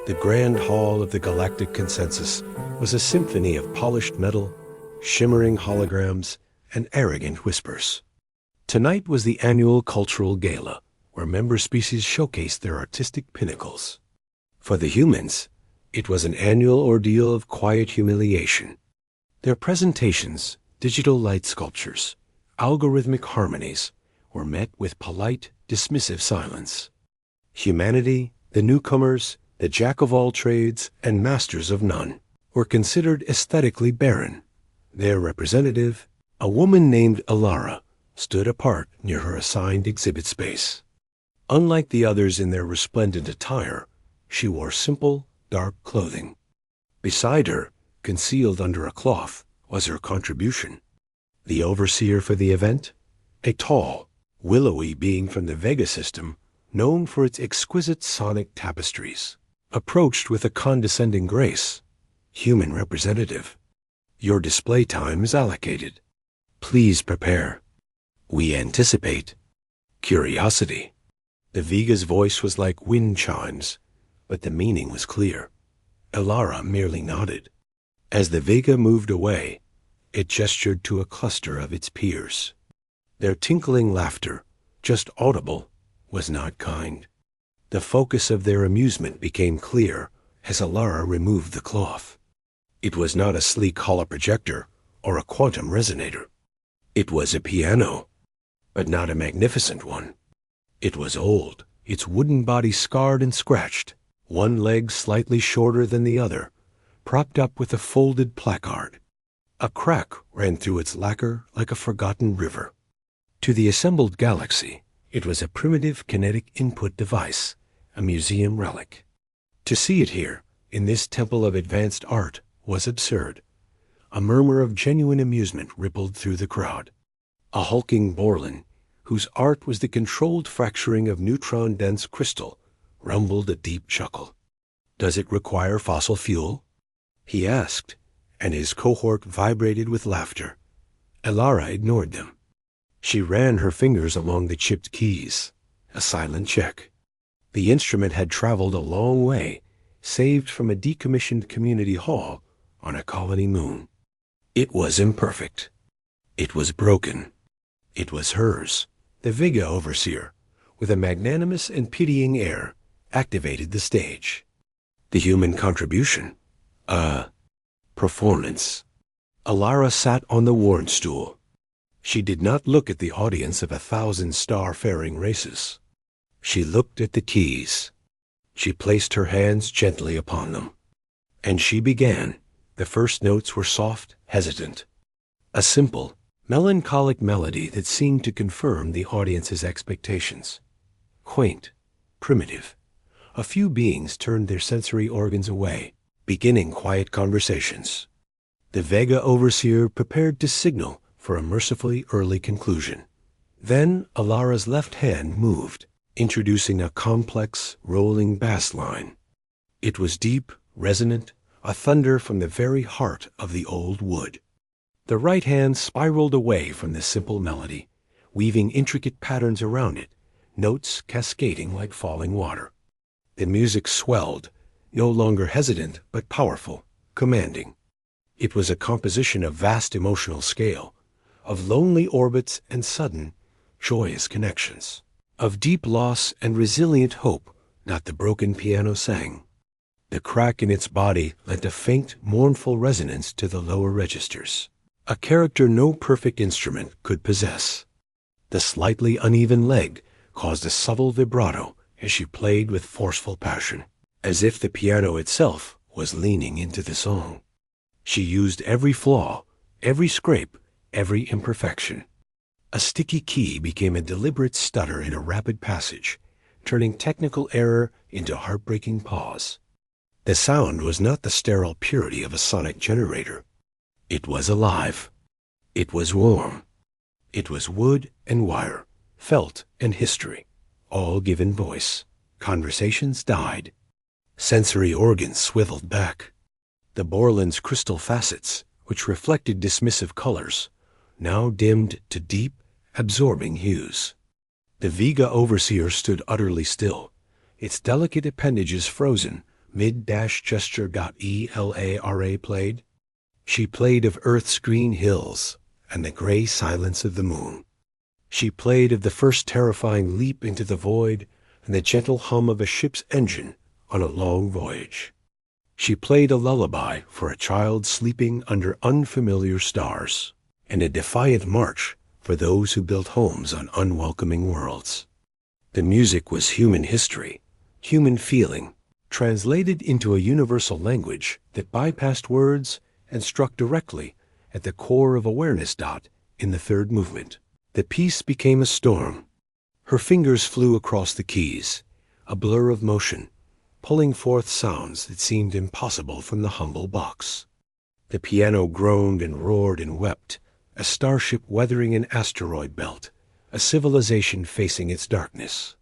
The grand hall of the galactic consensus was a symphony of polished metal, shimmering holograms, and arrogant whispers. Tonight was the annual cultural gala, where member species showcased their artistic pinnacles. For the humans, it was an annual ordeal of quiet humiliation. Their presentations, digital light sculptures, algorithmic harmonies, were met with polite, dismissive silence. Humanity, the newcomers, the jack-of-all-trades and masters of none, were considered aesthetically barren. Their representative, a woman named Alara, stood apart near her assigned exhibit space. Unlike the others in their resplendent attire, she wore simple, dark clothing. Beside her, concealed under a cloth, was her contribution. The overseer for the event, a tall, willowy being from the Vega system, known for its exquisite sonic tapestries, approached with a condescending grace. Human representative, your display time is allocated. Please prepare. We anticipate curiosity. The Vega's voice was like wind chimes, but the meaning was clear. Elara merely nodded. As the Vega moved away, it gestured to a cluster of its peers. Their tinkling laughter, just audible, was not kind. The focus of their amusement became clear as Alara removed the cloth. It was not a sleek holoprojector or a quantum resonator. It was a piano, but not a magnificent one. It was old, its wooden body scarred and scratched, one leg slightly shorter than the other, propped up with a folded placard. A crack ran through its lacquer like a forgotten river. To the assembled galaxy, it was a primitive kinetic input device, a museum relic. To see it here, in this temple of advanced art, was absurd. A murmur of genuine amusement rippled through the crowd. A hulking Borlan, whose art was the controlled fracturing of neutron-dense crystal, rumbled a deep chuckle. "Does it require fossil fuel?" he asked, and his cohort vibrated with laughter. Elara ignored them. She ran her fingers along the chipped keys, a silent check. The instrument had traveled a long way, saved from a decommissioned community hall on a colony moon. It was imperfect. It was broken. It was hers. The Vega overseer, with a magnanimous and pitying air, activated the stage. The human contribution? Performance. Alara sat on the worn stool. She did not look at the audience of 1,000 star-faring races. She looked at the keys. She placed her hands gently upon them. And she began. The first notes were soft, hesitant. A simple, melancholic melody that seemed to confirm the audience's expectations. Quaint, primitive. A few beings turned their sensory organs away, beginning quiet conversations. The Vega overseer prepared to signal for a mercifully early conclusion. Then Alara's left hand moved, introducing a complex, rolling bass line. It was deep, resonant, a thunder from the very heart of the old wood. The right hand spiraled away from the simple melody, weaving intricate patterns around it, notes cascading like falling water. The music swelled, no longer hesitant but powerful, commanding. It was a composition of vast emotional scale, of lonely orbits and sudden, joyous connections, of deep loss and resilient hope, not the broken piano sang. The crack in its body lent a faint, mournful resonance to the lower registers, a character no perfect instrument could possess. The slightly uneven leg caused a subtle vibrato as she played with forceful passion, as if the piano itself was leaning into the song. She used every flaw, every scrape, every imperfection. A sticky key became a deliberate stutter in a rapid passage, turning technical error into heartbreaking pause. The sound was not the sterile purity of a sonic generator. It was alive. It was warm. It was wood and wire, felt and history, all given voice. Conversations died. Sensory organs swiveled back. The Borland's crystal facets, which reflected dismissive colors, now dimmed to deep, absorbing hues. The Vega overseer stood utterly still, its delicate appendages frozen mid-gesture.elara played. She played of Earth's green hills and the gray silence of the moon. She played of the first terrifying leap into the void and the gentle hum of a ship's engine on a long voyage. She played a lullaby for a child sleeping under unfamiliar stars, and a defiant march for those who built homes on unwelcoming worlds. The music was human history, human feeling, translated into a universal language that bypassed words and struck directly at the core of awareness. In the third movement, the piece became a storm. Her fingers flew across the keys, a blur of motion, pulling forth sounds that seemed impossible from the humble box. The piano groaned and roared and wept, a starship weathering an asteroid belt, a civilization facing its darkness.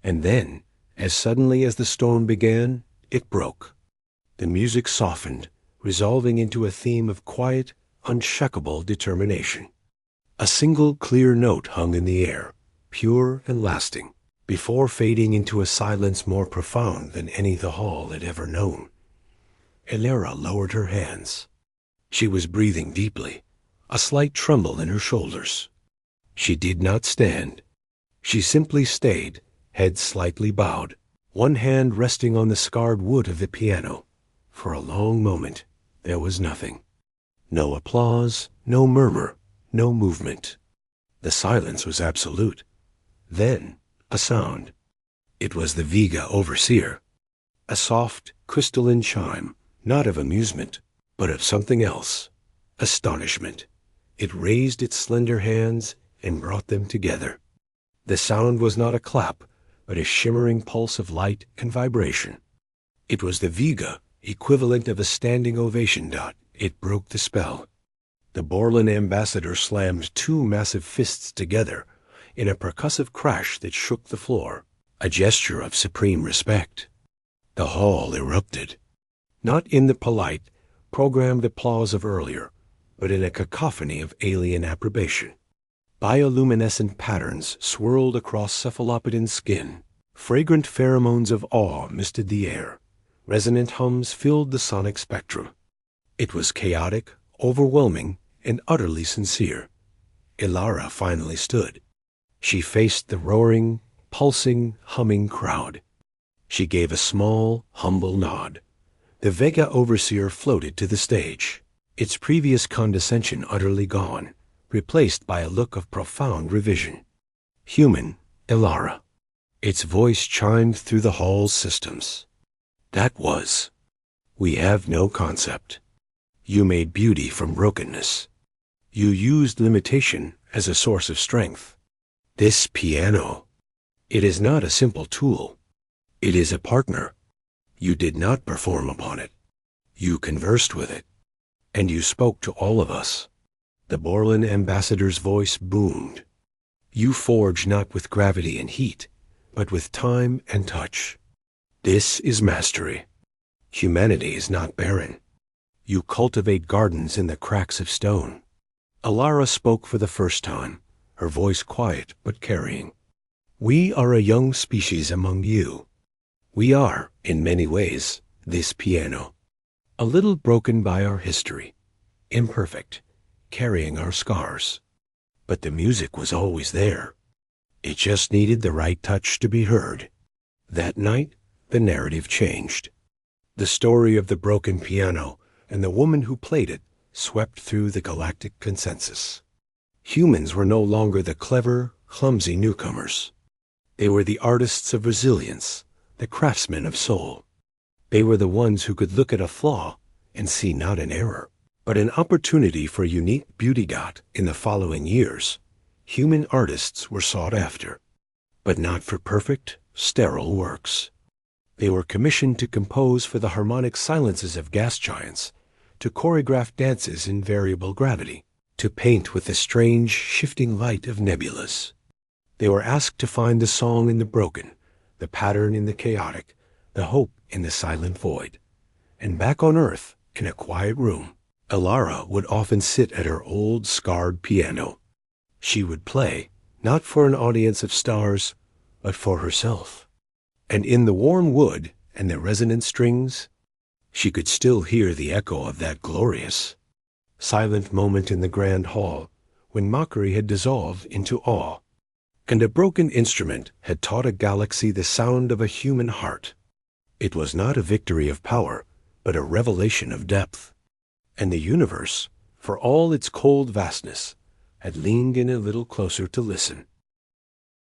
And then, as suddenly as the storm began, it broke. The music softened, resolving into a theme of quiet, unshakable determination. A single clear note hung in the air, pure and lasting, before fading into a silence more profound than any the hall had ever known. Elara lowered her hands. She was breathing deeply, a slight tremble in her shoulders. She did not stand. She simply stayed, head slightly bowed, one hand resting on the scarred wood of the piano. For a long moment, there was nothing. No applause, no murmur, no movement. The silence was absolute. Then, a sound. It was the Vega overseer. A soft, crystalline chime, not of amusement, but of something else. Astonishment. It raised its slender hands and brought them together. The sound was not a clap, but a shimmering pulse of light and vibration. It was the Vega, equivalent of a standing ovation. It broke the spell. The Borland ambassador slammed two massive fists together in a percussive crash that shook the floor, a gesture of supreme respect. The hall erupted, not in the polite, programmed applause of earlier, but in a cacophony of alien approbation. Bioluminescent patterns swirled across cephalopodin skin. Fragrant pheromones of awe misted the air. Resonant hums filled the sonic spectrum. It was chaotic, overwhelming, and utterly sincere. Elara finally stood. She faced the roaring, pulsing, humming crowd. She gave a small, humble nod. The Vega overseer floated to the stage, its previous condescension utterly gone, replaced by a look of profound revision. Human, Elara. Its voice chimed through the hall's systems. That was, we have no concept. You made beauty from brokenness. You used limitation as a source of strength. This piano, it is not a simple tool. It is a partner. You did not perform upon it. You conversed with it. And you spoke to all of us. The Borland ambassador's voice boomed. You forge not with gravity and heat, but with time and touch. This is mastery. Humanity is not barren. You cultivate gardens in the cracks of stone. Elara spoke for the first time, her voice quiet but carrying. We are a young species among you. We are, in many ways, this piano. A little broken by our history, imperfect, carrying our scars. But the music was always there. It just needed the right touch to be heard. That night, the narrative changed. The story of the broken piano and the woman who played it swept through the galactic consensus. Humans were no longer the clever, clumsy newcomers. They were the artists of resilience, the craftsmen of soul. They were the ones who could look at a flaw and see not an error, but an opportunity for unique beauty. In the following years, human artists were sought after, but not for perfect, sterile works. They were commissioned to compose for the harmonic silences of gas giants, to choreograph dances in variable gravity, to paint with the strange, shifting light of nebulas. They were asked to find the song in the broken, the pattern in the chaotic, the hope in the silent void. And back on Earth, in a quiet room, Elara would often sit at her old, scarred piano. She would play, not for an audience of stars, but for herself. And in the warm wood, and their resonant strings, she could still hear the echo of that glorious, silent moment in the grand hall when mockery had dissolved into awe, and a broken instrument had taught a galaxy the sound of a human heart. It was not a victory of power, but a revelation of depth. And the universe, for all its cold vastness, had leaned in a little closer to listen.